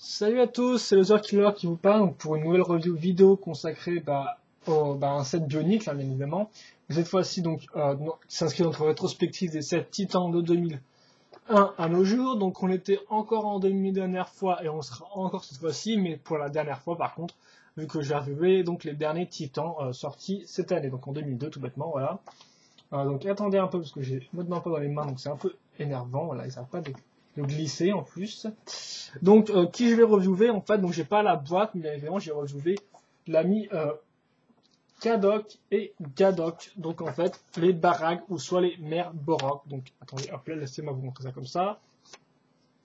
Salut à tous, c'est le Killer qui vous parle donc pour une nouvelle review vidéo consacrée à un set bionique, là, bien évidemment. Cette fois-ci, qui s'inscrit dans notre rétrospective des sets Titans de 2001 à nos jours. Donc, on était encore en demi dernière fois et on sera encore cette fois-ci, mais pour la dernière fois, par contre, vu que j'ai reviewé donc les derniers Titans sortis cette année, donc en 2002, tout bêtement, voilà. Donc, attendez un peu parce que j'ai mode d'emploi dans les mains, donc c'est un peu énervant, voilà, ils savent pas de glisser en plus. Donc, qui je vais reviewer en fait, donc j'ai pas la boîte, mais bien évidemment j'ai reviewé l'ami Kadok et Gadok. Donc en fait, les Barags ou soit les mères Borok. Donc attendez, hop là, laissez-moi vous montrer ça comme ça.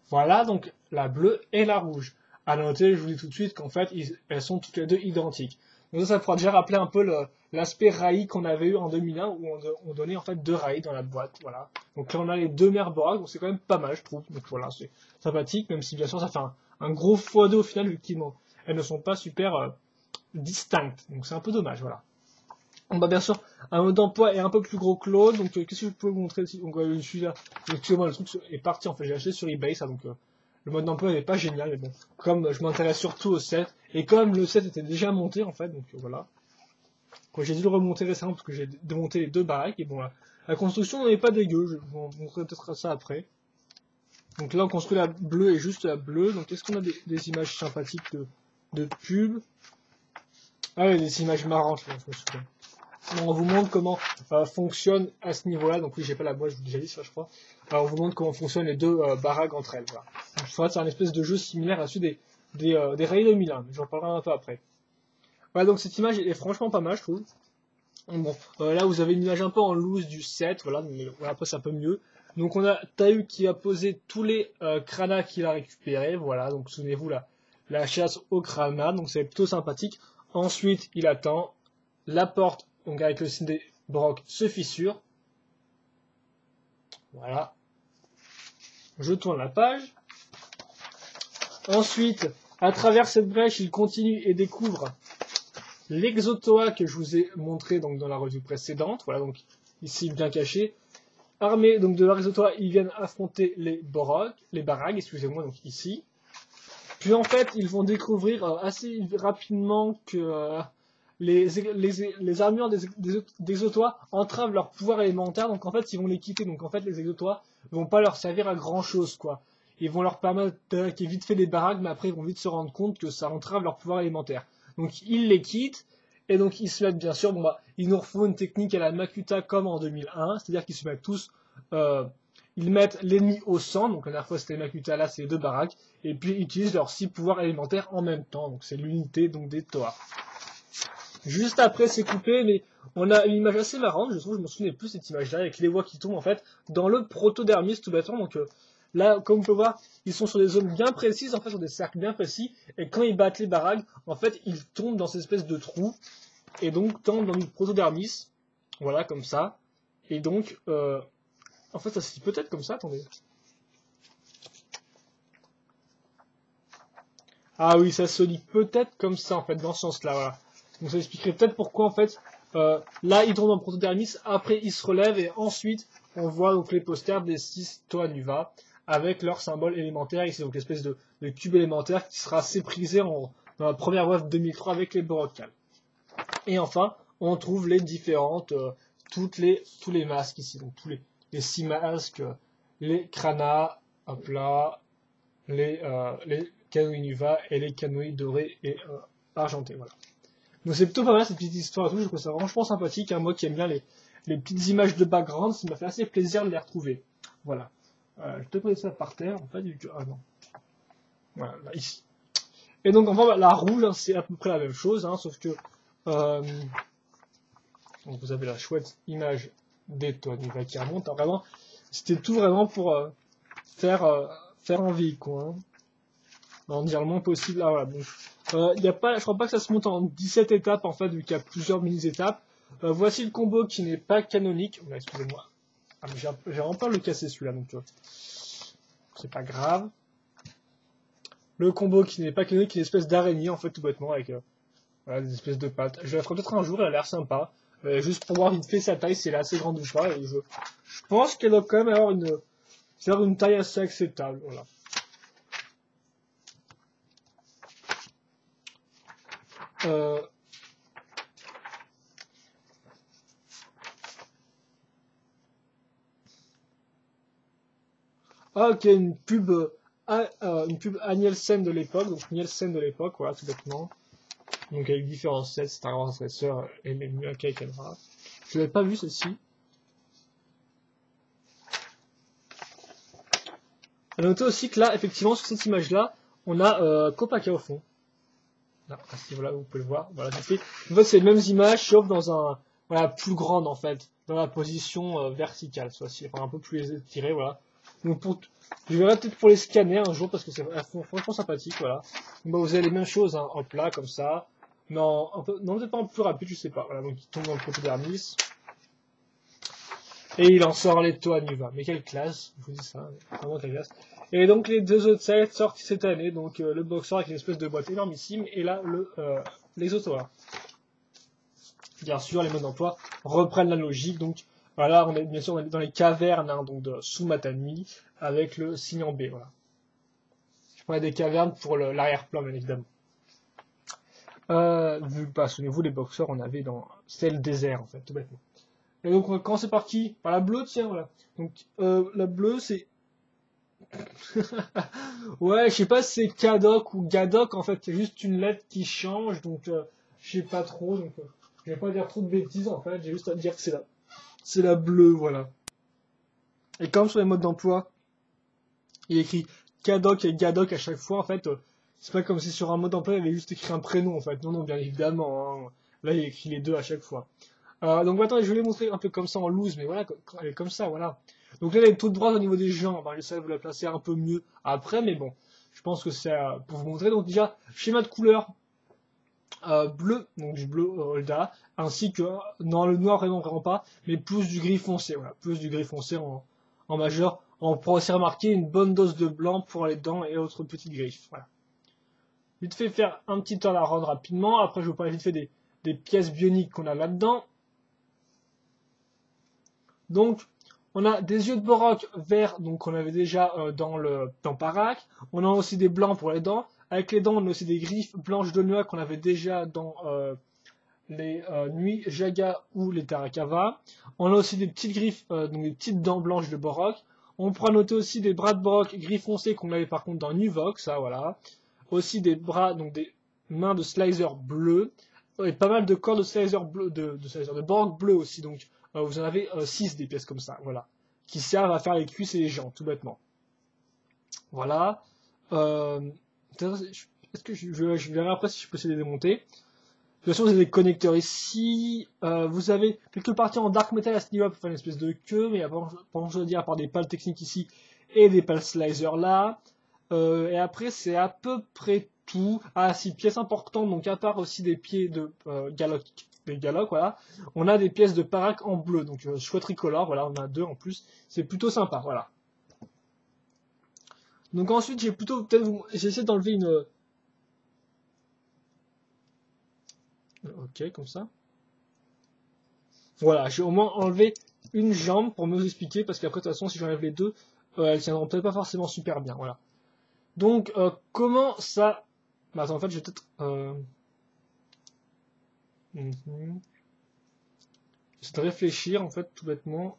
Voilà, donc la bleue et la rouge. À noter, je vous dis tout de suite qu'en fait, elles sont toutes les deux identiques. Donc ça pourra déjà rappeler un peu l'aspect rail qu'on avait eu en 2001 où on donnait en fait deux rails dans la boîte. Voilà. Donc là on a les deux mères Borok, donc c'est quand même pas mal je trouve. Donc voilà, c'est sympathique, même si bien sûr ça fait un gros x2 au final vu qu'elles ne sont pas super distinctes. Donc c'est un peu dommage, voilà. On va bien sûr un mode d'emploi est un peu plus gros que l'autre. Donc qu'est-ce que je peux vous montrer ici? Donc celui-là, excusez-moi, le truc est parti en fait, j'ai acheté sur eBay ça, donc le mode d'emploi n'est pas génial, mais bon, comme je m'intéresse surtout au set, et comme le set était déjà monté en fait, donc voilà. J'ai dû le remonter récemment parce que j'ai démonté les deux baraques, et bon la construction n'est pas dégueu, je vous montrerai peut-être ça après. Donc là on construit la bleue et juste la bleue, donc est-ce qu'on a des images sympathiques de pub? Ah oui, des images marrantes là, je me souviens. On vous montre comment fonctionne à ce niveau-là. Donc oui, j'ai pas la boîte, je vous l'ai déjà dit ça, je crois. Alors, on vous montre comment fonctionnent les deux baraques entre elles. Voilà. Donc, c'est un espèce de jeu similaire à celui des Rallye 2001, mais j'en parlerai un peu après. Voilà, donc cette image est franchement pas mal, je trouve. Bon, là, vous avez une image un peu en loose du set, voilà, mais voilà, après c'est un peu mieux. Donc on a Tahu qui a posé tous les kranas qu'il a récupérés, voilà, donc souvenez-vous la chasse au krana, donc c'est plutôt sympathique. Ensuite, il attend, la porte, donc avec le signe des Brock, se fissure. Voilà. Je tourne la page. Ensuite, à travers cette brèche, il continue et découvre l'Exotoa que je vous ai montré donc dans la revue précédente. Voilà, donc ici bien caché. Armés donc de leur Exotoa, ils viennent affronter les Barags, excusez-moi, donc ici. Puis en fait, ils vont découvrir assez rapidement que les armures des Exotoa entravent leur pouvoir élémentaire, donc en fait, ils vont les quitter. Donc en fait, les Exotoa vont pas leur servir à grand chose, quoi. Ils vont leur permettre d'attaquer vite fait les Barags, mais après, ils vont vite se rendre compte que ça entrave leur pouvoir élémentaire. Donc ils les quittent. Et donc ils se mettent bien sûr, il nous faut une technique à la Makuta comme en 2001, c'est-à-dire qu'ils se mettent tous, ils mettent l'ennemi au centre, donc la dernière fois c'était les Makuta, là c'est les deux baraques, et puis ils utilisent leurs 6 pouvoirs élémentaires en même temps, donc c'est l'unité donc des Toa. Juste après c'est coupé, mais on a une image assez marrante, je trouve, je me souvenais plus de cette image-là, avec les voix qui tombent en fait, dans le protodermis tout bêtement, donc là, comme on peut voir, ils sont sur des zones bien précises, en fait, sur des cercles bien précis, et quand ils battent les barags, en fait, ils tombent dans cette espèce de trou, et donc tombent dans le protodermis, voilà, comme ça, et donc, en fait, ça se dit peut-être comme ça, attendez. Ah oui, ça se lit peut-être comme ça, en fait, dans ce sens-là, voilà. Donc ça expliquerait peut-être pourquoi, en fait, là, ils tombent dans le protodermis, après, ils se relèvent, et ensuite, on voit donc les posters des 6 Toanuva, avec leur symbole élémentaire, ici, donc l'espèce de cube élémentaire qui sera assez prisé dans la première wave 2003 avec les Borokal. Et enfin, on trouve les différentes, tous les masques ici, donc tous les 6 masques, les Krana, hop là, les Kanoi Nuva et les Kanoi dorés et argentés, voilà. Donc c'est plutôt pas mal cette petite histoire et tout, je trouve ça franchement sympathique, hein, moi qui aime bien les petites images de background, ça m'a fait assez plaisir de les retrouver. Voilà. Je te pose ça par terre, en fait, ah non. Voilà, là, ici. Et donc enfin, la rouge, hein, c'est à peu près la même chose, hein, sauf que donc vous avez la chouette image des Toanuva qui remonte, hein, vraiment, c'était tout vraiment pour faire envie, quoi. Hein. En dire le moins possible. Ah, voilà, donc, y a pas, je crois pas que ça se monte en 17 étapes, en fait, vu qu'il y a plusieurs mini-étapes. Voici le combo qui n'est pas canonique. Oh, excusez-moi. Ah, mais j'ai vraiment peur de le casser celui-là, donc c'est pas grave. Le combo qui n'est pas canonique, qui est une espèce d'araignée, en fait, tout bêtement, avec voilà, des espèces de pattes. Je la ferai peut-être un jour, elle a l'air sympa. Juste pour voir vite fait sa taille, si elle est assez grande ou pas. Et je pense qu'elle doit quand même avoir une taille assez acceptable. Voilà. Ah, ok, une pub à Nielsen de l'époque, donc Nielsen de l'époque, voilà, tout bêtement. Donc avec différents sets, Star Wars Racer et les Muaka et Camera. Je l'avais pas vu celle-ci. À noter aussi que là, effectivement, sur cette image-là, on a Kopaka au fond. Là, si voilà, vous pouvez le voir. Voilà, c'est fait. En fait, c'est les mêmes images, sauf dans un, voilà, plus grande en fait, dans la position verticale, soit ci, enfin un peu plus étirée, voilà. Donc je verrai peut-être pour les scanner un jour parce que c'est franchement sympathique, voilà. Donc, bah, vous avez les mêmes choses hein, en plat comme ça, non, non peut-être pas un peu plus rapide, je sais pas. Voilà, donc il tombe dans le protodermis et il en sort les toits à Nuva. Mais quelle classe, je vous dis ça, vraiment quelle classe. Et donc les deux autres sets sortis cette année, donc le Boxer avec une espèce de boîte énormissime et là l'Exosaur. Bien sûr, les modes d'emploi reprennent la logique. Donc voilà, on est bien sûr dans les cavernes hein, donc de sous Matanui avec le signe en B. Voilà. Je parlais des cavernes pour l'arrière-plan, bien évidemment. Vu que, souvenez-vous, les boxeurs, on avait dans c'est le désert en fait, tout bêtement. Et donc on va commencer par qui? Par la bleue, tiens, voilà. Donc la bleue, c'est ouais, je sais pas si c'est Kadok ou Gadok, en fait, c'est juste une lettre qui change, donc je sais pas trop, donc je vais pas dire trop de bêtises en fait, j'ai juste à dire que c'est la bleue, voilà. Et comme sur les modes d'emploi, il est écrit Kadok et Gadok à chaque fois, en fait, c'est pas comme si sur un mode d'emploi il avait juste écrit un prénom en fait, non, non, bien évidemment, hein. Là il écrit les deux à chaque fois. Donc maintenant, je vais vous les montrer un peu comme ça en loose, mais voilà, elle est comme ça, voilà. Donc là, elle est toute droite au niveau des jambes. Ben, j'essaie de vous la placer un peu mieux après, mais bon, je pense que c'est pour vous montrer. Donc déjà, schéma de couleur bleu, donc du bleu Holda, ainsi que dans le noir vraiment pas, mais plus du gris foncé, voilà, plus du gris foncé en majeur. On pourra aussi remarquer une bonne dose de blanc pour les dents et autres petites griffes, voilà. Vite fait faire un petit tour à la rendre rapidement. Après, je vais vous parler vite fait des pièces bioniques qu'on a là-dedans. Donc, on a des yeux de Borok verts, donc on avait déjà dans Parak. On a aussi des blancs pour les dents. Avec les dents, on a aussi des griffes blanches de noix qu'on avait déjà dans les Nuits Jaga ou les Tarakava. On a aussi des petites griffes, donc des petites dents blanches de Borok. On pourra noter aussi des bras de Borok gris foncé qu'on avait par contre dans Nuvox, ça voilà. Aussi des bras, donc des mains de Slicer bleu. Et pas mal de corps de Slicer bleu, de Borok bleu aussi, donc vous en avez 6 des pièces comme ça, voilà, qui servent à faire les cuisses et les jambes, tout bêtement. Voilà. Est-ce que je verrai après si je peux essayer de les démonter. De toute façon, vous avez des connecteurs ici. Vous avez quelques parties en dark metal à ce niveau pour faire une espèce de queue, mais il n'y a pas grand-chose à dire à part des pales techniques ici et des pales slicer là. Et après, c'est à peu près tout. Ah, si, pièces importantes, donc à part aussi des pieds de Galoc, voilà. On a des pièces de Parak en bleu, donc choix tricolore, voilà, on a 2 en plus. C'est plutôt sympa, voilà. Donc ensuite, j'ai essayé d'enlever une... Ok, comme ça. Voilà, j'ai au moins enlevé une jambe pour mieux vous expliquer, parce qu'après, de toute façon, si j'enlève les deux, elles tiendront peut-être pas forcément super bien, voilà. Donc, comment ça... Bah, attends, en fait, je vais peut-être... C'est de réfléchir, en fait, tout bêtement.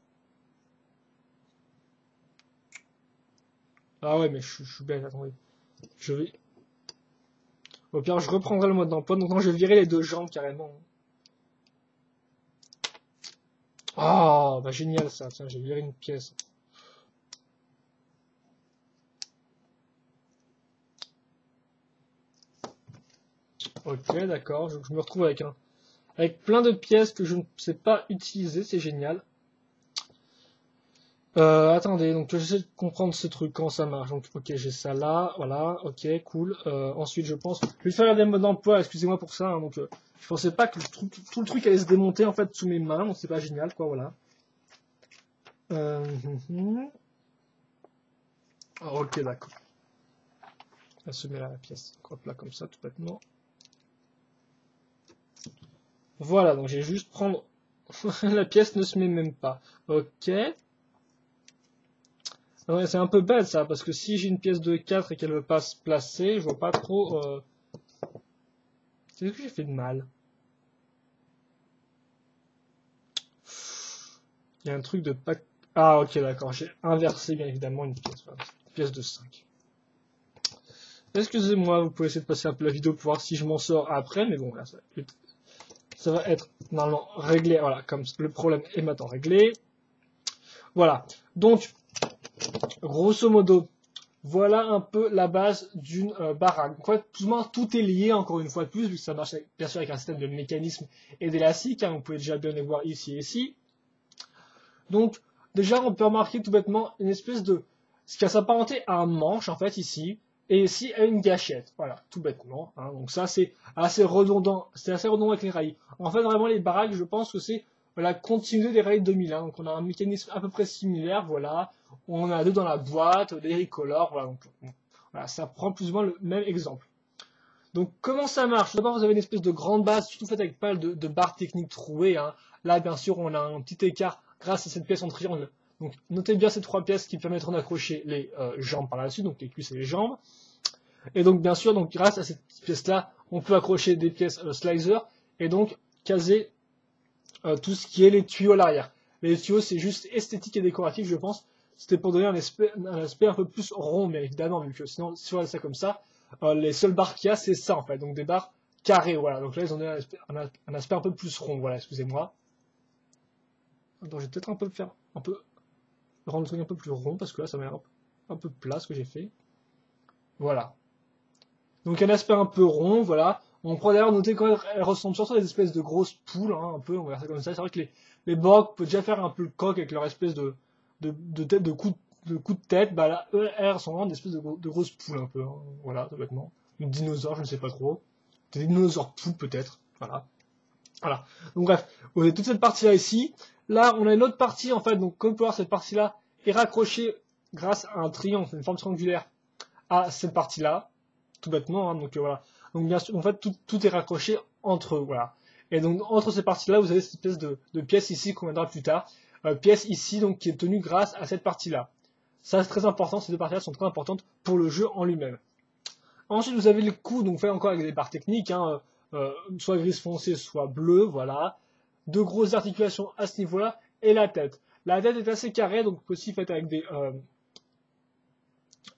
Ah ouais, mais je suis bête, attendez. Je vais... Au pire, je reprendrai le mode d'emploi, donc non, je vais virer les deux jambes, carrément. Ah, bah génial, ça. Tiens, j'ai viré une pièce. Ok, d'accord, je me retrouve avec plein de pièces que je ne sais pas utiliser, c'est génial. Attendez, donc j'essaie de comprendre ce truc, comment ça marche. Donc, ok, j'ai ça là, voilà, ok, cool. Ensuite, je pense, je vais faire le mode d'emploi, excusez-moi pour ça. Hein, donc, je pensais pas que tout le truc allait se démonter en fait sous mes mains, donc c'est pas génial, quoi, voilà. Ok, d'accord. Elle se met là la pièce, hop là comme ça, tout bêtement. Voilà, donc j'ai juste prendre la pièce ne se met même pas. Ok. Ouais, c'est un peu bête ça, parce que si j'ai une pièce de 4 et qu'elle ne veut pas se placer, je vois pas trop Qu'est-ce que j'ai fait de mal? Il y a un truc de pas... Ah, ok, d'accord. J'ai inversé, bien évidemment, une pièce. Voilà. Une pièce de 5. Excusez-moi, vous pouvez essayer de passer un peu la vidéo pour voir si je m'en sors après, mais bon, là, ça va être normalement réglé. Voilà, comme le problème est maintenant réglé. Voilà. Donc, grosso modo, voilà un peu la base d'une baraque. En fait, plus ou moins, tout est lié, encore une fois de plus, vu que ça marche bien sûr avec un système de mécanisme et d'élastique. Hein, vous pouvez déjà bien les voir ici et ici. Donc, déjà, on peut remarquer tout bêtement une espèce de... ce qui va s'apparenter à un manche, en fait, ici, et ici, à une gâchette. Voilà, tout bêtement. Hein. Donc ça, c'est assez redondant. C'est assez redondant avec les rails. En fait, vraiment, les baraques, je pense que c'est la continuité des rails 2001. Donc, on a un mécanisme à peu près similaire, voilà. On a deux dans la boîte, des recolors, voilà. Donc, voilà, ça prend plus ou moins le même exemple. Donc, comment ça marche? D'abord, vous avez une espèce de grande base, surtout faite avec pas mal de barres techniques trouées. Hein. Là, bien sûr, on a un petit écart grâce à cette pièce en triangle. Donc, notez bien ces trois pièces qui permettront d'accrocher les jambes par là-dessus, donc les cuisses et les jambes. Et donc, bien sûr, donc, grâce à cette pièce-là, on peut accrocher des pièces slicer et donc caser tout ce qui est les tuyaux à l'arrière. Les tuyaux, c'est juste esthétique et décoratif, je pense. C'était pour donner un aspect un peu plus rond, bien évidemment, vu que sinon, si on regarde ça comme ça, les seules barres qu'il y a, c'est ça, en fait. Donc, des barres carrées, voilà. Donc là, ils ont un aspect un peu plus rond, voilà, excusez-moi. Attends, je vais peut-être un peu faire, rendre le truc un peu plus rond, parce que là, ça m'a l'air un peu plat, ce que j'ai fait. Voilà. Donc, un aspect un peu rond, voilà. On pourrait d'ailleurs noter qu'elles ressemblent surtout à des espèces de grosses poules, hein, un peu, on va faire ça comme ça. C'est vrai que les Borg peuvent déjà faire un peu le coq avec leur espèce de tête, de coup de tête. Bah là, elles ressemblent vraiment à des espèces de grosses poules, un peu, hein, voilà, tout bêtement. Des dinosaures, je ne sais pas trop. Des dinosaures poules, peut-être, voilà. Voilà. Donc bref, vous avez toute cette partie-là ici. Là, on a une autre partie, en fait, donc comme vous pouvez voir, cette partie-là est raccrochée grâce à un triangle, une forme triangulaire, à cette partie-là, tout bêtement, hein, donc voilà. Donc bien sûr, en fait, tout est raccroché entre eux, voilà. Et donc, entre ces parties-là, vous avez cette espèce de pièce ici qu'on viendra plus tard. Pièce ici, donc, qui est tenue grâce à cette partie-là. Ça, c'est très important, ces deux parties-là sont très importantes pour le jeu en lui-même. Ensuite, vous avez le cou, donc fait encore avec des barres techniques, hein, soit gris foncé, soit bleu, voilà. De grosses articulations à ce niveau-là, et la tête. La tête est assez carrée, donc aussi faite avec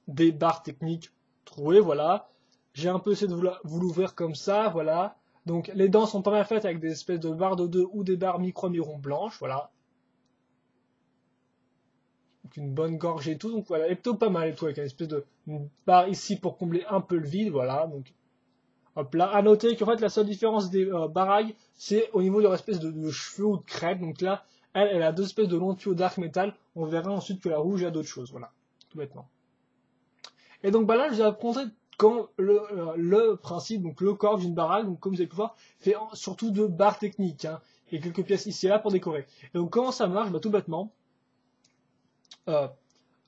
des barres techniques trouées, voilà. J'ai un peu essayé de vous l'ouvrir comme ça, voilà. Donc les dents sont pas mal faites avec des espèces de barres de 2 ou des barres micro-mirons blanches, voilà. Donc une bonne gorge et tout, donc voilà, et plutôt pas mal et tout, avec une espèce de barre ici pour combler un peu le vide, voilà. Donc hop là, à noter qu'en fait la seule différence des barailles, c'est au niveau de leur espèce de cheveux ou de crête. Donc là, elle a deux espèces de longs tuyaux dark metal. On verra ensuite que la rouge a d'autres choses, voilà, tout bêtement. Et donc bah là, je vais vous montrer quand le principe, donc le corps d'une baraque, donc comme vous avez pu voir, fait surtout de barres techniques, hein, et quelques pièces ici et là pour décorer. Et donc comment ça marche? Bah tout bêtement,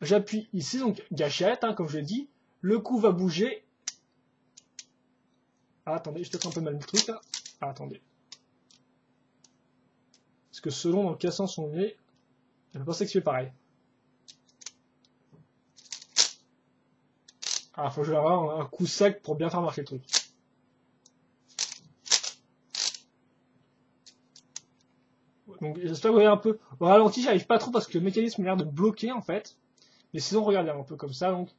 j'appuie ici, donc gâchette, hein, comme je l'ai dit, le cou va bouger. Ah, attendez, je peut-être un peu mal le truc là. Ah, attendez. Parce que selon dans quel sens on est, je ne peux pas s'expliquer pareil. Ah, faut que je vais avoir un coup sec pour bien faire marcher le truc. Donc j'espère que vous voyez un peu. Au ralenti, j'arrive pas trop parce que le mécanisme a l'air de bloquer en fait. Mais sinon, regardez un peu comme ça. Donc,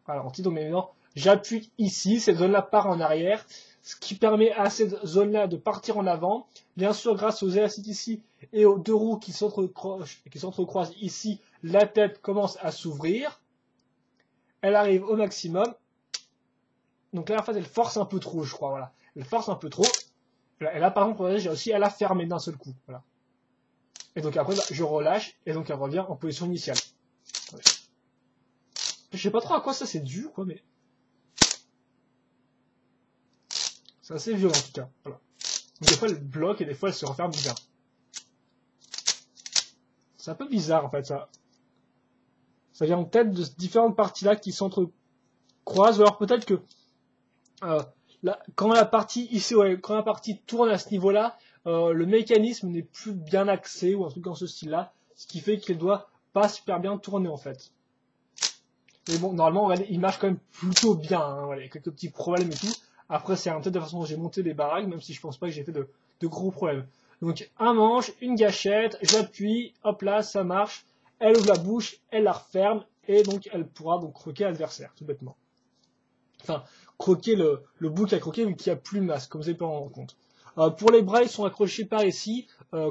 ralenti, donc maintenant, j'appuie ici, cette zone-là part en arrière, ce qui permet à cette zone-là de partir en avant. Bien sûr, grâce aux élastiques ici et aux deux roues qui s'entrecroisent ici, la tête commence à s'ouvrir. Elle arrive au maximum. Donc là, en fait, elle force un peu trop, je crois. Voilà. Elle force un peu trop. Et là, par contre, j'ai aussi à la fermer d'un seul coup. Voilà. Et donc après, je relâche. Et donc, elle revient en position initiale. Ouais. Je sais pas trop à quoi ça c'est dû, quoi, mais... c'est assez violent, en tout cas. Voilà. Donc, des fois, elle bloque et des fois, elle se referme bizarre. C'est un peu bizarre, en fait, ça. Ça vient peut-être de différentes parties-là qui s'entrecroisent. Ou alors peut-être que... quand la partie ici, ouais, quand la partie tourne à ce niveau-là, le mécanisme n'est plus bien axé ou un truc dans ce style-là, ce qui fait qu'il doit pas super bien tourner en fait. Mais bon, normalement, regardez, il marche quand même plutôt bien. Hein, voilà, il y a quelques petits problèmes et tout. Après, c'est peut-être la façon dont j'ai monté les baraques, même si je pense pas que j'ai fait de gros problèmes. Donc, un manche, une gâchette, j'appuie, hop là, ça marche. Elle ouvre la bouche, elle la referme, et donc elle pourra donc croquer l'adversaire, tout bêtement. Enfin, croquer le bout qui a croqué, mais qui a plus de masse, comme vous avez pu en rendre compte. Pour les bras, ils sont accrochés par ici,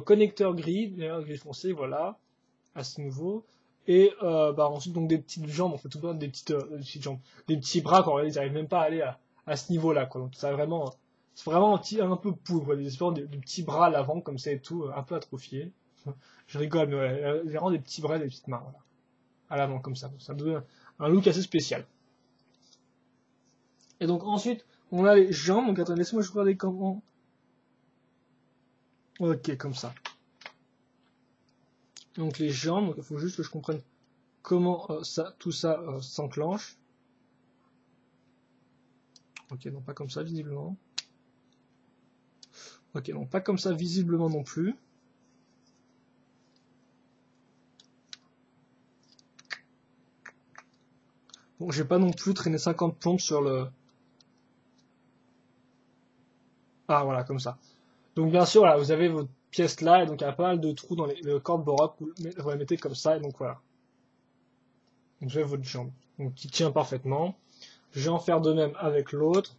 connecteur gris, d'ailleurs gris foncé, voilà, à ce niveau. Et ensuite, donc des petites jambes, en fait, tout le monde, des petites jambes, des petits bras, quand ils n'arrivent même pas à aller à ce niveau-là, quoi. Donc c'est vraiment un peu poudre, quoi, des espèces de petits bras à l'avant, comme ça et tout, un peu atrophiés. Je rigole, mais ouais, vraiment des petits bras, des petites mains, voilà, à l'avant, comme ça. Donc, ça donne un look assez spécial. Et donc ensuite, on a les jambes. Donc attendez, laissez-moi regarder comment. Ok, comme ça. Donc les jambes, il faut juste que je comprenne comment tout ça s'enclenche. Ok, non pas comme ça visiblement. Ok, non pas comme ça visiblement non plus. Bon, je vais pas non plus traîner 50 plombes sur le... Ah voilà, comme ça. Donc bien sûr, voilà, vous avez votre pièce là, et donc il y a pas mal de trous dans le corps Borok, vous la mettez comme ça, et donc voilà. Donc vous avez votre jambe, donc qui tient parfaitement. Je vais en faire de même avec l'autre.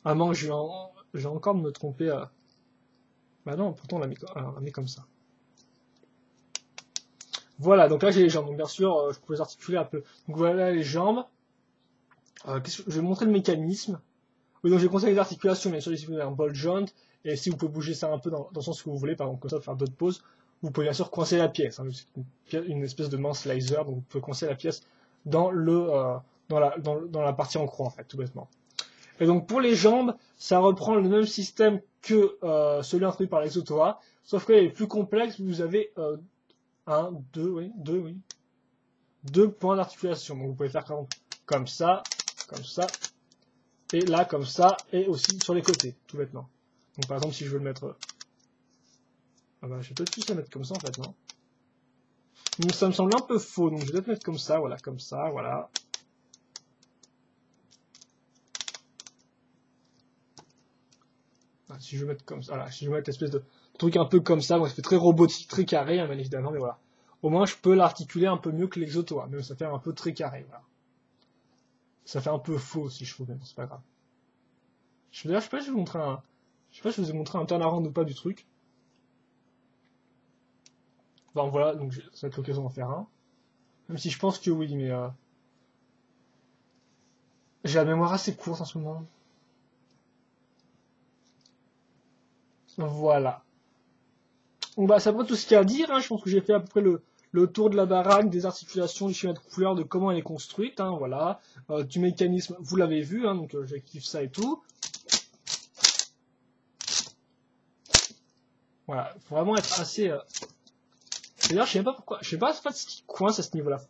Ah non, je vais encore me tromper à... Bah non, pourtant on l'a mis comme ça. Voilà, donc là j'ai les jambes, donc bien sûr je peux les articuler un peu. Donc voilà les jambes. Je vais montrer le mécanisme. Oui, donc j'ai conseillé les articulations, bien sûr, ici vous avez un ball joint, et si vous pouvez bouger ça un peu dans le sens que vous voulez, par exemple comme ça, faire d'autres poses, vous pouvez bien sûr coincer la pièce. Hein, une espèce de main slicer, donc vous pouvez coincer la pièce dans la partie en croix, en fait, tout bêtement. Et donc pour les jambes, ça reprend le même système que celui introduit par l'Exotoa, sauf qu'il est plus complexe, vous avez deux points d'articulation. Donc vous pouvez faire comme ça, et là comme ça, et aussi sur les côtés, tout bêtement. Donc par exemple si je veux le mettre... Ah bah je vais peut-être plus le mettre comme ça en fait, non? Mais ça me semble un peu faux, donc je vais peut-être mettre comme ça, voilà. Si je veux mettre comme ça, voilà, si je veux mettre l'espèce de truc un peu comme ça, bon, ça fait très robotique, très carré, hein, bien évidemment, mais voilà. Au moins, je peux l'articuler un peu mieux que l'Exotoa, même ça fait un peu très carré, voilà. Ça fait un peu faux si je trouve, mais c'est pas grave. D'ailleurs, je sais pas si je vous ai montré un turnaround ou pas du truc. Enfin voilà, donc ça va être l'occasion d'en faire un. Même si je pense que oui, mais j'ai la mémoire assez courte en ce moment. Voilà. Donc bah, c'est à peu près tout ce qu'il y a à dire. Hein. Je pense que j'ai fait à peu près le tour de la baraque, des articulations, du schéma de couleur, de comment elle est construite. Hein, voilà. Du mécanisme, vous l'avez vu, hein, donc j'active ça et tout. Voilà, faut vraiment être assez... D'ailleurs, je sais même pas pourquoi. Je sais pas ce qui coince à ce niveau-là.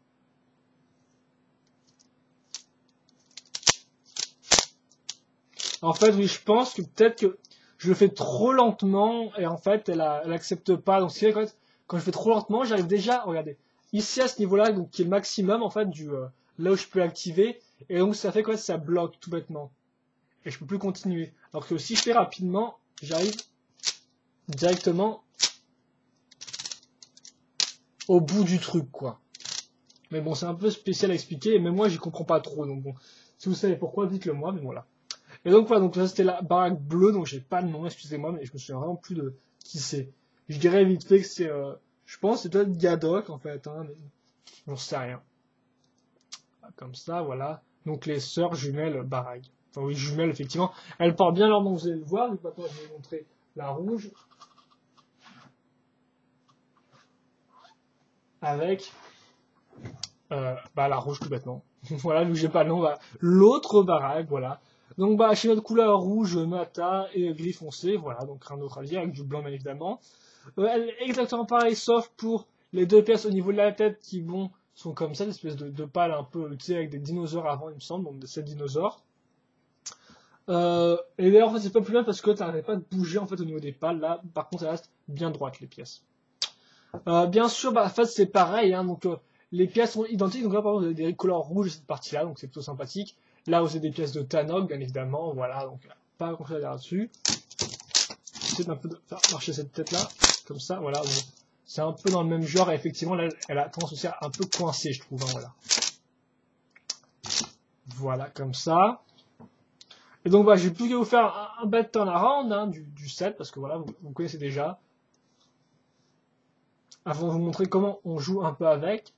En fait, oui, je pense que peut-être que je le fais trop lentement et en fait, elle accepte pas. Donc, c'est vrai, quand je fais trop lentement, j'arrive déjà, regardez, ici à ce niveau-là, donc qui est le maximum en fait là où je peux l'activer, et donc ça fait quoi? Ça bloque tout bêtement et je peux plus continuer. Alors que si je fais rapidement, j'arrive directement au bout du truc, quoi. Mais bon, c'est un peu spécial à expliquer, et même moi, j'y comprends pas trop. Donc bon, si vous savez pourquoi, dites-le moi. Mais voilà. Et donc voilà, donc ça c'était la baraque bleue, donc j'ai pas de nom, excusez-moi, mais je me souviens vraiment plus de qui c'est. Je dirais vite fait que c'est, je pense, c'est peut-être Gadok en fait, hein, mais j'en sais rien. Comme ça, voilà. Donc les sœurs jumelles baraque. Enfin oui, jumelles effectivement. Elles portent bien leur nom, vous allez le voir. Donc maintenant je vais vous montrer la rouge avec la rouge tout bêtement. Voilà, donc j'ai pas le nom. Bah, l'autre baraque, voilà. Donc bah chez notre couleur rouge, matin et gris foncé, voilà, donc rien d'autre à dire, avec du blanc bien évidemment. Elle est exactement pareil, sauf pour les deux pièces au niveau de la tête qui sont comme ça, des espèces de pales un peu, tu sais, avec des dinosaures avant, il me semble, donc de 7 dinosaures. Et d'ailleurs, en fait, c'est pas plus mal parce que ça n'arrête pas de bouger en fait au niveau des pales, là, par contre, ça reste bien droite les pièces. Bien sûr, bah, en fait, c'est pareil, hein, donc les pièces sont identiques. Donc là, par exemple, vous avez des couleurs rouges cette partie-là, donc c'est plutôt sympathique. Là, vous avez des pièces de Tanok, bien évidemment. Voilà, donc pas grand-chose à dire là-dessus. J'essaie un peu de faire marcher cette tête-là, comme ça, voilà. Bon, c'est un peu dans le même genre, et effectivement, là, elle a tendance aussi à un peu coincer, je trouve, hein, voilà. Voilà, comme ça. Et donc, voilà, je vais plus que vous faire un bête turnaround hein, du set, parce que voilà, vous connaissez déjà. Avant de vous montrer comment on joue un peu avec.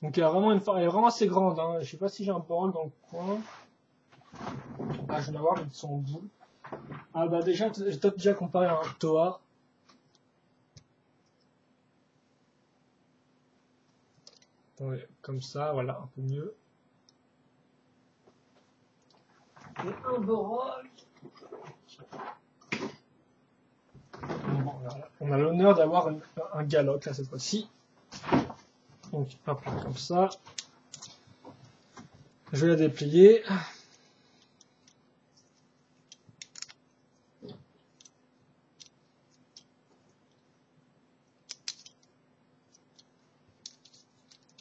Donc, il y a vraiment elle est vraiment assez grande, hein. Je sais pas si j'ai un Borok dans le coin. Ah, je vais en avoir, mais ils sont au bout. Ah, bah, déjà, j'ai peut-être déjà comparé à un Toa. Ouais, comme ça, voilà, un peu mieux. Et un Borok. Bon, on a l'honneur d'avoir un Galok là cette fois-ci. Donc hop, comme ça. Je vais la déplier.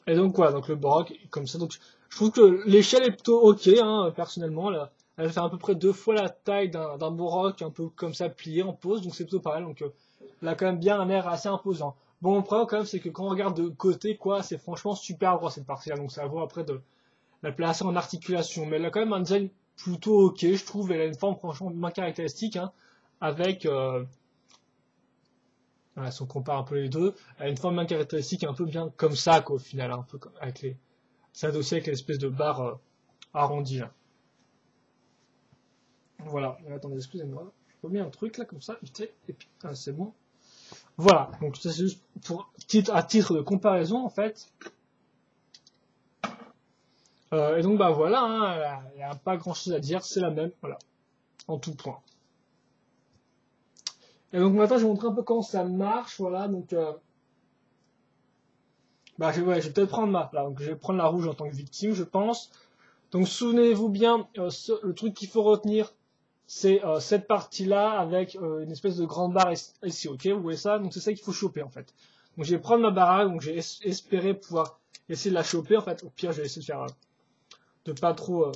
Et donc voilà, donc le Borok est comme ça. Donc je trouve que l'échelle est plutôt ok, hein, personnellement. Là, elle fait à peu près 2 fois la taille d'un Borok, un peu comme ça plié en pose, donc c'est plutôt pas mal. Donc elle a quand même bien un air assez imposant. Bon, le problème quand même, c'est que quand on regarde de côté, quoi, c'est franchement super droit cette partie-là. Donc ça vaut après de la placer en articulation. Mais elle a quand même un design plutôt ok, je trouve. Elle a une forme franchement moins caractéristique, hein, avec voilà, si on compare un peu les deux, elle a une forme bien caractéristique, un peu bien comme ça, quoi, au final, un peu comme avec les, c'est adossé avec l'espèce de barre arrondie là. Voilà. Attendez, excusez-moi, je remets un truc là comme ça, vite fait, et puis ah, c'est bon. Voilà. Donc ça c'est juste pour à titre de comparaison en fait. Et donc bah voilà, hein, il n'y a pas grand chose à dire, c'est la même, voilà, en tout point. Et donc maintenant je vais vous montrer un peu comment ça marche, voilà, donc bah ouais, je vais peut-être prendre là, donc je vais prendre la rouge en tant que victime, je pense. Donc souvenez-vous bien, le truc qu'il faut retenir, c'est cette partie-là avec une espèce de grande barre ici, ok, vous voyez ça? Donc c'est ça qu'il faut choper en fait. Donc je vais prendre ma baraque, donc j'ai espéré pouvoir essayer de la choper en fait. Au pire, je vais essayer de faire de pas trop.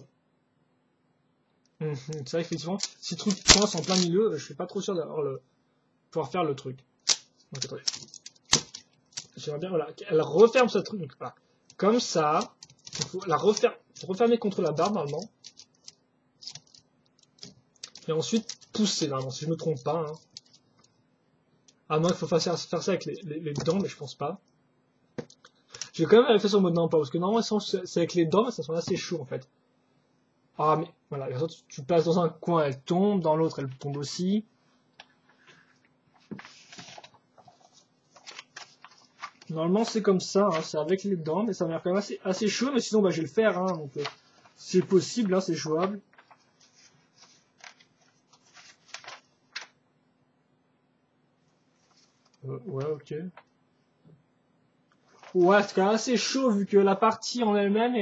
C'est vrai effectivement, si le truc coince en plein milieu, je suis pas trop sûr d'avoir pouvoir faire le truc. Donc attendez. J'aimerais bien, voilà, elle referme ce truc, donc voilà, comme ça. Il faut la refermer contre la barre normalement. Et ensuite pousser normalement, si je me trompe pas. Hein. À moins qu'il faut faire ça avec les dents, mais je pense pas. J'ai quand même vérifié sur le mode non pas, parce que normalement c'est avec les dents, mais ça sent assez chaud en fait. Ah mais voilà, tu passes dans un coin, elle tombe, dans l'autre elle tombe aussi. Normalement c'est comme ça, hein, c'est avec les dents, mais ça m'a l'air quand même assez chaud, mais sinon bah, je vais le faire, hein, donc c'est possible, hein, c'est jouable. Ouais, ok. Ouais, c'est quand même assez chaud vu que la partie en elle-même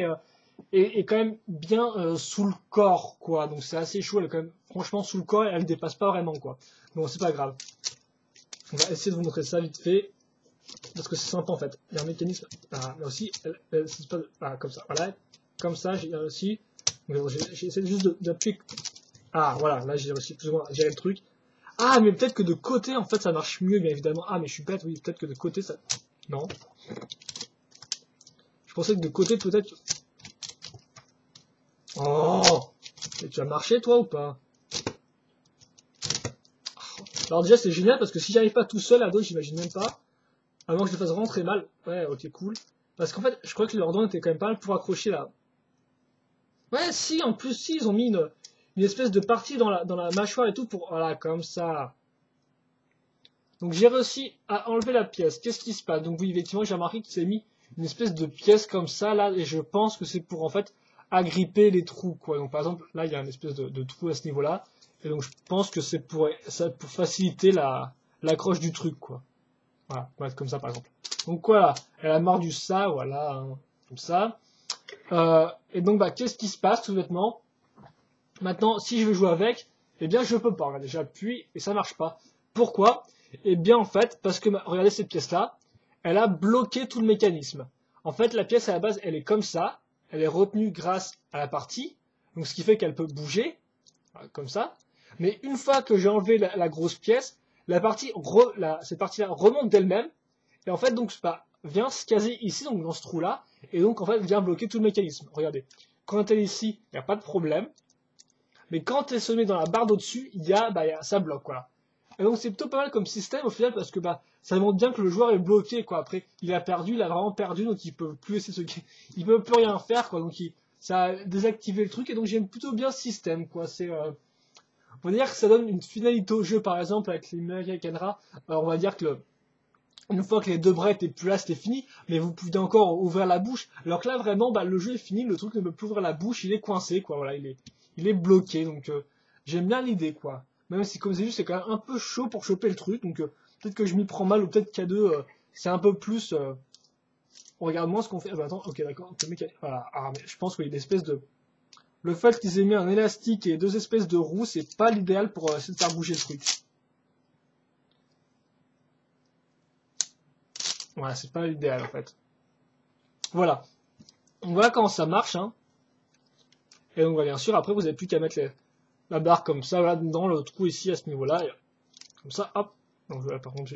est quand même bien sous le corps, quoi. Donc c'est assez chaud, elle est quand même franchement sous le corps et elle ne dépasse pas vraiment, quoi. Bon, c'est pas grave. On va essayer de vous montrer ça vite fait. Parce que c'est sympa en fait. Il y a un mécanisme. Ah, là aussi, c'est pas ah, comme ça. Voilà. Comme ça, j'ai réussi. J'essaie juste d'appuyer. Ah, voilà. Là, j'ai réussi plus ou moins à gérer le truc. Ah, mais peut-être que de côté, en fait, ça marche mieux, bien évidemment. Ah, mais je suis bête, oui. Peut-être que de côté, ça. Non. Je pensais que de côté, peut-être. Oh! Et tu as marché, toi, ou pas? Alors, déjà, c'est génial parce que si j'arrive pas tout seul à dos, j'imagine même pas. Avant que je le fasse vraiment très mal. Ouais, ok, cool. Parce qu'en fait, je crois que leur don était quand même pas mal pour accrocher là. Ouais, si, en plus, si, ils ont mis une espèce de partie dans la mâchoire et tout pour. Voilà, comme ça. Donc j'ai réussi à enlever la pièce. Qu'est-ce qui se passe? Donc oui, effectivement, j'ai remarqué qu'il s'est mis une espèce de pièce comme ça là, et je pense que c'est pour en fait agripper les trous, quoi. Donc par exemple, là, il y a une espèce de trou à ce niveau-là, et donc je pense que c'est pour faciliter l'accroche du truc, quoi. Voilà, on va être comme ça par exemple. Donc voilà, elle a mordu ça, voilà, hein, comme ça. Et donc bah qu'est-ce qui se passe tout bêtement? Maintenant, si je veux jouer avec, eh bien je peux pas. Regardez, j'appuie et ça marche pas. Pourquoi? Eh bien, en fait, parce que, regardez cette pièce-là, elle a bloqué tout le mécanisme. En fait, la pièce à la base, elle est comme ça, elle est retenue grâce à la partie, donc ce qui fait qu'elle peut bouger, comme ça. Mais une fois que j'ai enlevé la grosse pièce, cette partie-là remonte d'elle-même, et en fait, donc, vient se caser ici, donc dans ce trou-là, et donc, en fait, vient bloquer tout le mécanisme. Regardez. Quand elle est ici, il n'y a pas de problème. Mais quand elle se met dans la barre d'au-dessus, ça bloque, voilà. Et donc c'est plutôt pas mal comme système au final parce que ça montre bien que le joueur est bloqué quoi. Après il a vraiment perdu donc il peut plus il peut plus rien faire quoi. Donc ça a désactivé le truc et donc j'aime plutôt bien ce système quoi. On va dire que ça donne une finalité au jeu par exemple avec les American Canra. On va dire que une fois que les deux bras étaient plus là c'était fini mais vous pouvez encore ouvrir la bouche. Alors que là vraiment le jeu est fini, le truc ne peut plus ouvrir la bouche, il est coincé quoi. Voilà il est bloqué donc j'aime bien l'idée quoi. Même si, comme j'ai vu, c'est quand même un peu chaud pour choper le truc. Donc, peut-être que je m'y prends mal ou peut-être qu'à deux, c'est un peu plus. Regarde-moi ce qu'on fait. Ah bah attends, ok, d'accord. Voilà. Ah, mais je pense qu'il y a une espèce de. Le fait qu'ils aient mis un élastique et deux espèces de roues, c'est pas l'idéal pour essayer de faire bouger le truc. Voilà, c'est pas l'idéal en fait. Voilà. Donc voilà comment ça marche. Hein. Et donc, bien sûr, après, vous n'avez plus qu'à mettre la barre comme ça, voilà, dans le trou ici, à ce niveau-là. Comme ça, hop. Donc, voilà, par contre,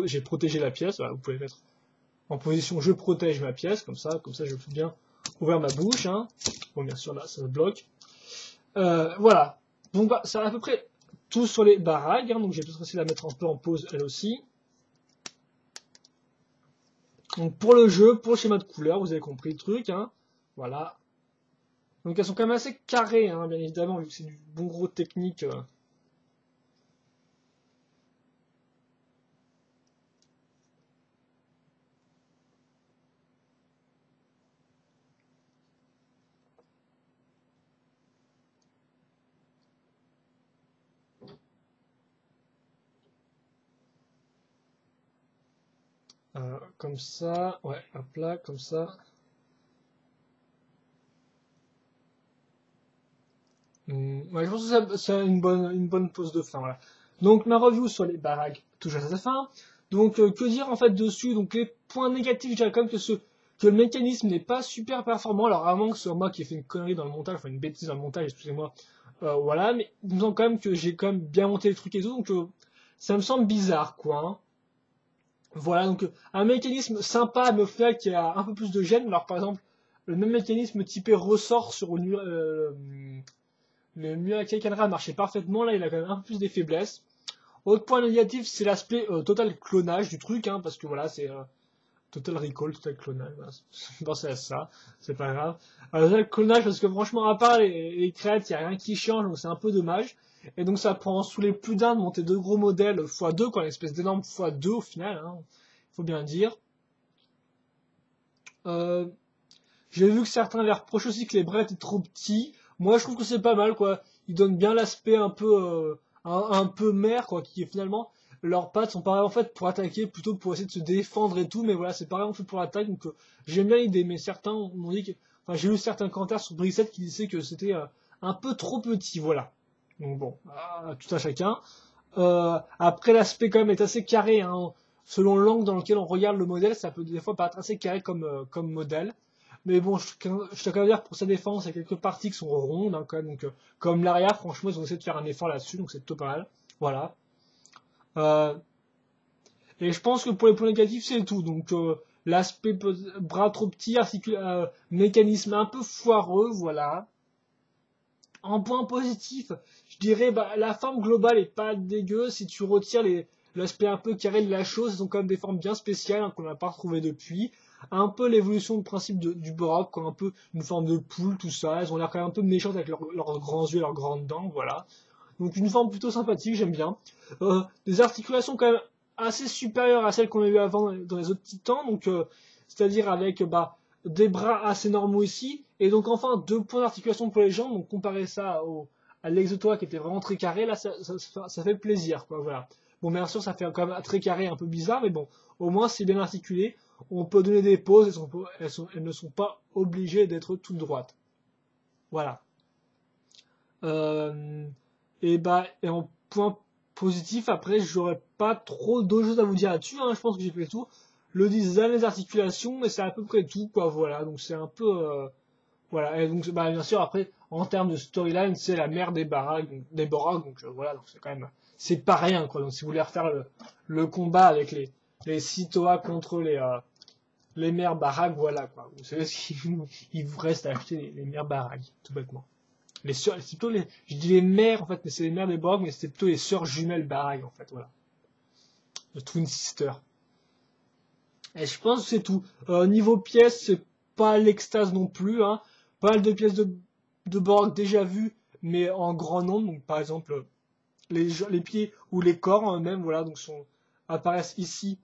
j'ai protégé la pièce. Voilà, vous pouvez mettre en position je protège ma pièce, comme ça je peux bien ouvrir ma bouche. Hein. Bon, bien sûr, là, ça me bloque. Voilà. Donc, c'est à peu près tout sur les baragues. Hein. Donc, j'ai peut-être essayé de la mettre un peu en pause, elle aussi. Donc, pour le jeu, pour le schéma de couleur, vous avez compris le truc. Hein. Voilà. Donc, elles sont quand même assez carrées, hein, bien évidemment, vu que c'est du bon gros technique. Comme ça, ouais, hop là, comme ça. Ouais, je pense que c'est une bonne pause de fin, voilà. Donc, ma review sur les baraques touche à sa fin. Donc, que dire en fait dessus? Donc, les points négatifs, je dirais quand même que le mécanisme n'est pas super performant. Alors, à moins que ce soit moi qui ai fait une connerie dans le montage, enfin une bêtise dans le montage, excusez-moi. Voilà, mais il me semble quand même que j'ai quand même bien monté les trucs et tout, donc ça me semble bizarre, quoi. Hein. Voilà, donc un mécanisme sympa, mais au final qui a un peu plus de gêne. Alors, par exemple, le même mécanisme typé ressort sur le Miracle Canra marchait parfaitement, là il a quand même un peu plus des faiblesses. Autre point négatif, c'est l'aspect total clonage du truc, hein, parce que voilà, c'est total recall, total clonage, voilà. Pensez à ça, c'est pas grave. Total clonage, parce que franchement, à part les crêtes, il n'y a rien qui change, donc c'est un peu dommage. Et donc ça prend sous les plus d'un de monter deux gros modèles x2, quoi, une espèce d'énorme x2 au final, hein, faut bien dire. Euh, J'ai vu que certains les reprochent aussi que les bras étaient trop petits. Moi, je trouve que c'est pas mal, quoi. Ils donnent bien l'aspect un peu mère, quoi, qui est finalement, leurs pattes sont pareilles en fait pour attaquer plutôt que pour essayer de se défendre et tout, mais voilà, c'est pareil en fait pour l'attaque, donc j'aime bien l'idée, mais certains m'ont dit que, enfin, j'ai lu certains commentaires sur Brissette qui disaient que c'était un peu trop petit, voilà. Donc bon, tout à chacun. Après, l'aspect quand même est assez carré, hein. Selon l'angle dans lequel on regarde le modèle, ça peut des fois paraître assez carré comme modèle. Mais bon, je tiens quand même à dire pour sa défense, il y a quelques parties qui sont rondes, hein, quand même. Donc, comme l'arrière, franchement, ils ont essayé de faire un effort là-dessus, donc c'est plutôt pas mal. Voilà. Euh, et je pense que pour les points négatifs, c'est tout. Donc, l'aspect bras trop petit, mécanisme un peu foireux, voilà. En point positif, je dirais la forme globale est pas dégueu. Si tu retires l'aspect un peu carré de la chose, ils ont quand même des formes bien spéciales hein, qu'on n'a pas retrouvées depuis. Un peu l'évolution du principe du Borok, quoi, un peu une forme de poule, tout ça. Elles ont l'air quand même un peu méchantes avec leurs grands yeux, leurs grandes dents, voilà. Donc une forme plutôt sympathique, j'aime bien. Des articulations quand même assez supérieures à celles qu'on a eu avant dans les autres titans, donc c'est-à-dire avec des bras assez normaux ici, et donc enfin deux points d'articulation pour les jambes, donc comparer ça à l'Exotoa qui était vraiment très carré, là ça fait plaisir, quoi, voilà. Bon, bien sûr, ça fait quand même très carré, un peu bizarre, mais bon, au moins c'est bien articulé, on peut donner des pauses, elles ne sont pas obligées d'être toutes droites. Voilà. Euh, et en point positif. Après, j'aurais pas trop d'autres choses à vous dire là-dessus, hein. Je pense que j'ai fait le tour. Le design, les articulations, mais c'est à peu près tout, quoi, voilà. Donc c'est un peu, voilà. Et donc, bah, bien sûr, après, en termes de storyline, c'est la mère des baraques, des Borog, donc voilà, donc c'est quand même, c'est pas rien, quoi. Donc si vous voulez refaire le combat avec les Sitoa contre les mères baraques, voilà, quoi. Vous savez ce qu'il vous reste à acheter les mères baraques, tout bêtement. C'est plutôt je dis les mères, en fait, mais c'est les mères des Borog, mais c'était plutôt les sœurs jumelles baraques, en fait, voilà. Le Twin Sister. Et je pense que c'est tout. Niveau pièces, c'est pas l'extase non plus, hein. Pas mal de pièces de Borg déjà vues, mais en grand nombre. Donc, par exemple, les pieds ou les corps, hein, même, voilà, donc apparaissent ici,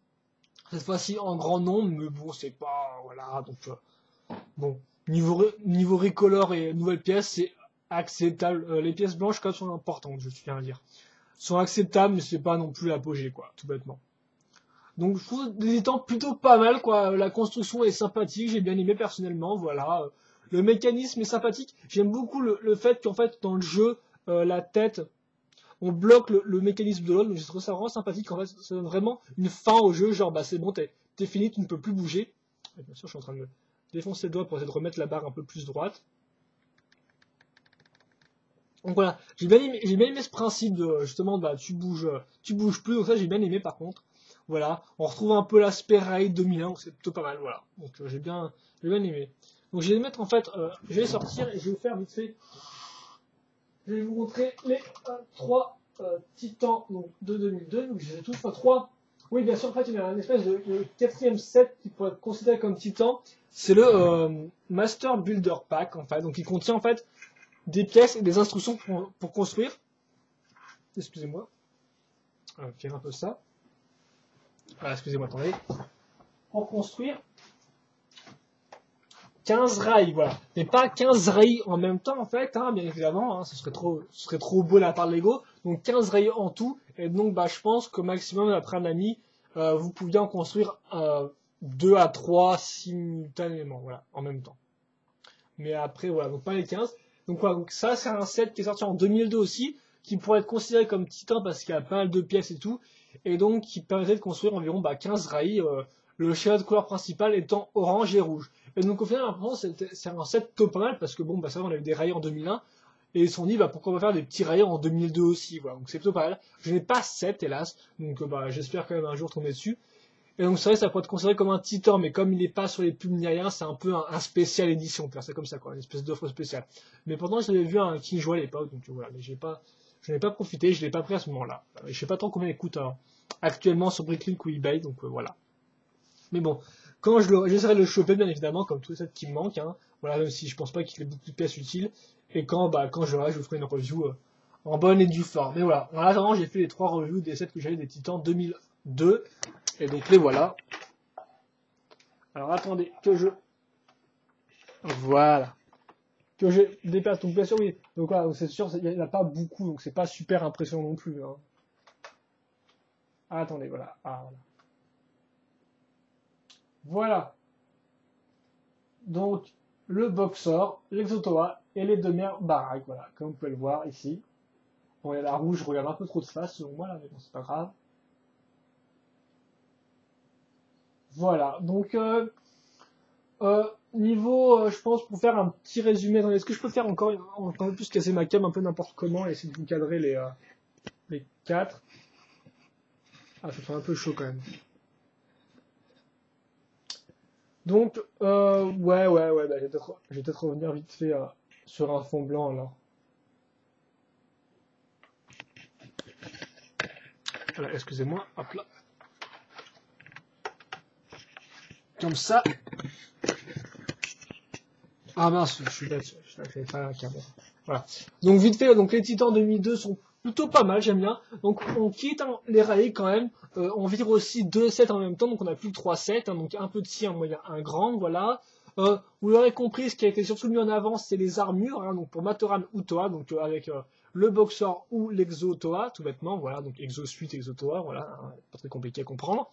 cette fois-ci en grand nombre, mais bon, c'est pas, voilà, donc, bon, niveau recolor et nouvelles pièces, c'est acceptable. Les pièces blanches, quand même, sont importantes, je tiens à dire. Sont acceptables, mais c'est pas non plus l'apogée, quoi, tout bêtement. Donc je trouve des étangs plutôt pas mal, quoi. La construction est sympathique, j'ai bien aimé personnellement, voilà. Le mécanisme est sympathique. J'aime beaucoup le fait qu'en fait dans le jeu, la tête, on bloque le mécanisme de l'autre, donc je trouve ça vraiment sympathique. En fait, ça donne vraiment une fin au jeu, genre bah c'est bon, t'es fini, tu ne peux plus bouger. Et bien sûr, je suis en train de me défoncer le doigt pour essayer de remettre la barre un peu plus droite. Donc voilà, j'ai bien aimé ce principe de justement bah tu bouges plus, donc ça j'ai bien aimé par contre. Voilà, on retrouve un peu l'aspect raid 2001, donc c'est plutôt pas mal, voilà. Donc j'ai bien aimé. Donc je vais mettre en fait, je vais sortir et je vais vous faire vite fait, je vais vous montrer les 3 titans donc, de 2002, donc j'ai tous 3. Oui bien sûr en fait il y a une espèce de quatrième set qui pourrait être considéré comme titan, c'est le Master Builder Pack en fait, donc il contient en fait des pièces et des instructions pour construire. Excusez-moi. On va faire un peu ça. Voilà, excusez-moi, attendez. Pour construire 15 rails, voilà. Mais pas 15 rails en même temps, en fait, hein, bien évidemment. Hein, ce serait trop beau la part de Lego. Donc 15 rails en tout. Et donc, bah, je pense qu'au maximum, après un ami, vous pouviez en construire 2 à 3 simultanément, voilà, en même temps. Mais après, voilà, donc pas les 15. Donc voilà, donc ça c'est un set qui est sorti en 2002 aussi, qui pourrait être considéré comme titan parce qu'il y a pas mal de pièces et tout, et donc qui permettait de construire environ 15 rails, le schéma de couleur principal étant orange et rouge. Et donc au final, c'est un set plutôt pas mal parce que bon, bah ça on a eu des rails en 2001, et ils se sont dit bah pourquoi pas faire des petits rails en 2002 aussi, voilà. Donc c'est plutôt pas mal. Je n'ai pas 7 hélas, donc bah j'espère quand même un jour tomber dessus. Et donc c'est vrai que ça pourrait être considéré comme un titan, mais comme il n'est pas sur les pubs ni rien, c'est un peu un spécial édition, faire ça comme ça, quoi, une espèce d'offre spéciale. Mais pourtant je l'avais vu à un King Joy à l'époque, donc voilà, mais je n'ai pas profité, je l'ai pas pris à ce moment-là. Je sais pas trop combien il coûte actuellement sur Bricklink ou eBay, donc voilà. Mais bon, quand j'essaierai de le choper bien évidemment, comme tous les sets qui me manquent, hein, voilà, même si je pense pas qu'il ait beaucoup de pièces utiles, et quand je l'aurai, je vous ferai une review en bonne et due forme. Mais voilà, en attendant, j'ai fait les 3 reviews des sets que j'avais des Titans 2002. Et donc les voilà. Alors attendez que je... Voilà. Que je déplace. Donc bien sûr, oui. Donc voilà, c'est sûr, il n'y en a pas beaucoup, donc c'est pas super impressionnant non plus. Hein. Ah, attendez, voilà. Ah, voilà. Voilà. Donc, le Boxer, l'Exotoa et les 2 mères baraques. Voilà, comme vous pouvez le voir ici. Bon, il y a la rouge, je regarde un peu trop de face selon moi là, mais bon, c'est pas grave. Voilà, donc niveau, je pense, pour faire un petit résumé, est-ce que je peux faire encore un peu plus casser ma cam un peu n'importe comment et essayer de vous cadrer les 4. Ah, ça fait un peu chaud quand même. Donc, ouais, bah, je vais peut-être revenir vite fait sur un fond blanc alors. Voilà, excusez-moi, hop là. Comme ça. Ah mince, je suis bête, je n'avais pas la caméra. Voilà. Donc vite fait, donc les Titans 2002 sont plutôt pas mal, j'aime bien. Donc on quitte les rails quand même. On vire aussi 2 sets en même temps, donc on a plus que 3 sets, hein, donc un petit, un moyen, un grand, voilà. Vous l'aurez compris, ce qui a été surtout mis en avant, c'est les armures, hein, donc pour Matoran ou Toa, donc avec le Boxer ou l'Exo Toa, tout bêtement, voilà, donc Exo Suite, Exo Toa, voilà, hein, pas très compliqué à comprendre.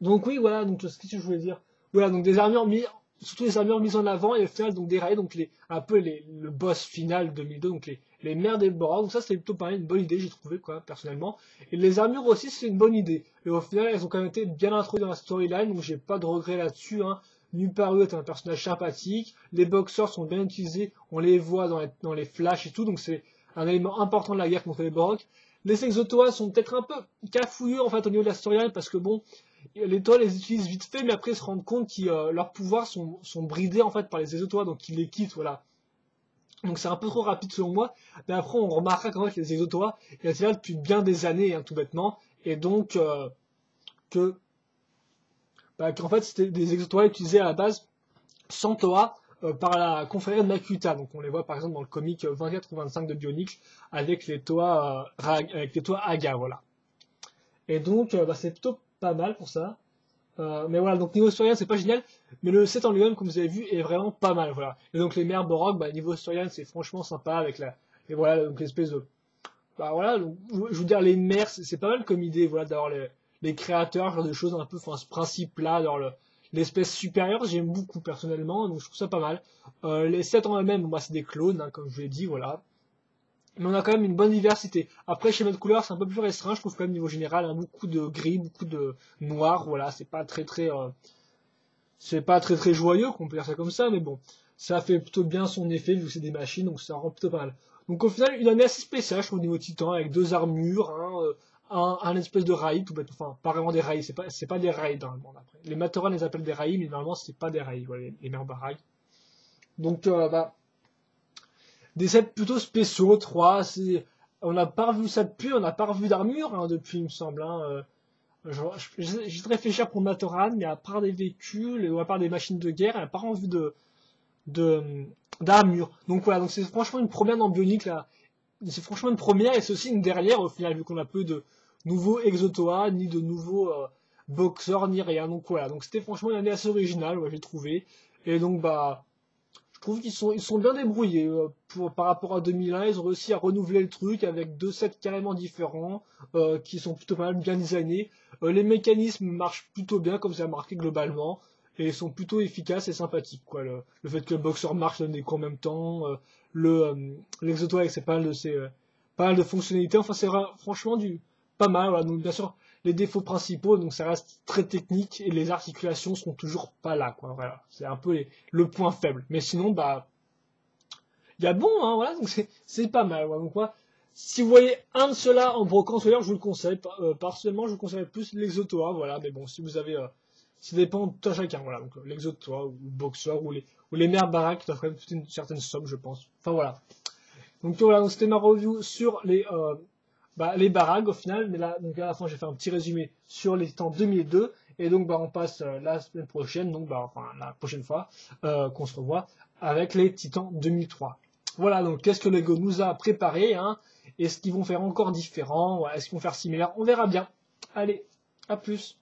Donc oui, voilà, donc ce que je voulais dire. Voilà, donc des armures mis surtout les armures mises en avant, et au final, donc déraillées, donc un peu le boss final 2002, donc les mers des Borog. Donc ça, c'était plutôt pas mal, une bonne idée, j'ai trouvé, quoi, personnellement. Et les armures aussi, c'est une bonne idée. Et au final, elles ont quand même été bien introduites dans la storyline, donc j'ai pas de regrets là-dessus, hein. Nuparu est un personnage sympathique, les boxeurs sont bien utilisés, on les voit dans les flashs et tout, donc c'est un élément important de la guerre contre les Borog. Les Exotoas sont peut-être un peu cafouilleux en fait au niveau de la storyline, parce que bon, les Toa les utilisent vite fait, mais après ils se rendent compte que leurs pouvoirs sont bridés en fait par les Exotoas, donc ils les quittent, voilà. Donc c'est un peu trop rapide selon moi, mais après on remarquera qu'en fait les Exotoas, ils étaient là depuis bien des années, hein, tout bêtement, et donc que qu'en fait c'était des Exotoas utilisés à la base sans Toa par la confrérie de Makuta. Donc on les voit par exemple dans le comic 24 ou 25 de Bionicle avec les Toa Aga, voilà. Et donc c'est plutôt pas mal pour ça. Mais voilà, donc niveau historien c'est pas génial, mais le set en lui-même, comme vous avez vu, est vraiment pas mal, voilà. Et donc les mers Borog, niveau historien c'est franchement sympa avec et voilà, donc l'espèce de, voilà, donc, je veux dire les mers, c'est pas mal comme idée, voilà, d'avoir les créateurs, genre de choses un peu, enfin ce principe-là, dans l'espèce supérieure, j'aime beaucoup personnellement, donc je trouve ça pas mal. Les sets en eux-mêmes, bon, c'est des clones, hein, comme je l'ai dit, voilà. Mais on a quand même une bonne diversité. Après, chez de couleur, c'est un peu plus restreint, je trouve quand même niveau général, hein, beaucoup de gris, beaucoup de noir, voilà, c'est pas très joyeux, qu'on peut dire ça comme ça, mais bon, ça fait plutôt bien son effet, vu que c'est des machines, donc ça rend plutôt pas mal. Donc au final, une année assez spéciale, je trouve, au niveau Titan, avec deux armures, hein, un espèce de rail, tout bête, enfin, pas vraiment des rails, c'est pas des rails normalement, après. Les Matoran les appellent des rails, mais normalement, c'est pas des rails, voilà, les mers barailles. Donc, des sets plutôt spéciaux, 3, on n'a pas revu ça depuis, on n'a pas revu d'armure, hein, depuis, il me semble, hein. J'ai de réfléchir pour Matoran, mais à part des véhicules, ou à part des machines de guerre, elle n'a pas envie d'armure. Donc voilà, donc c'est franchement une première dans Bionicle, là. C'est franchement une première, et c'est aussi une dernière, au final, vu qu'on a peu de nouveaux Exotoa, ni de nouveaux boxeurs, ni rien. Donc voilà, donc c'était franchement une année assez originale, ouais, j'ai trouvé. Et donc je trouve ils sont bien débrouillés par rapport à 2001. Ils ont réussi à renouveler le truc avec deux sets carrément différents qui sont plutôt pas mal bien designés. Les mécanismes marchent plutôt bien, comme c'est marqué globalement, et ils sont plutôt efficaces et sympathiques, quoi. Le fait que le boxeur marche donne des coups en même temps, l'exoto avec pas mal de fonctionnalités. Enfin, franchement pas mal. Voilà. Donc bien sûr, les défauts principaux, donc ça reste très technique et les articulations sont toujours pas là, quoi. Voilà, c'est un peu le point faible. Mais sinon, il y a bon, hein, voilà, donc c'est pas mal. Voilà. Donc moi, si vous voyez un de ceux-là en brocante, je vous le conseille. Personnellement, je vous conseille plus l'exotoa, voilà. Mais bon, si vous avez, ça dépend de tout à chacun, voilà. Donc l'exotoa ou le boxeur ou les mères baraques, ça ferait une certaine somme, je pense. Enfin voilà. Donc voilà, donc c'était ma review sur les barags au final, mais là, donc à la fin j'ai fait un petit résumé sur les Titans 2002, et donc on passe la semaine prochaine, donc enfin la prochaine fois qu'on se revoit avec les Titans 2003. Voilà, donc qu'est-ce que Lego nous a préparé, hein? Est-ce qu'ils vont faire encore différent? Est-ce qu'ils vont faire similaire? On verra bien. Allez, à plus.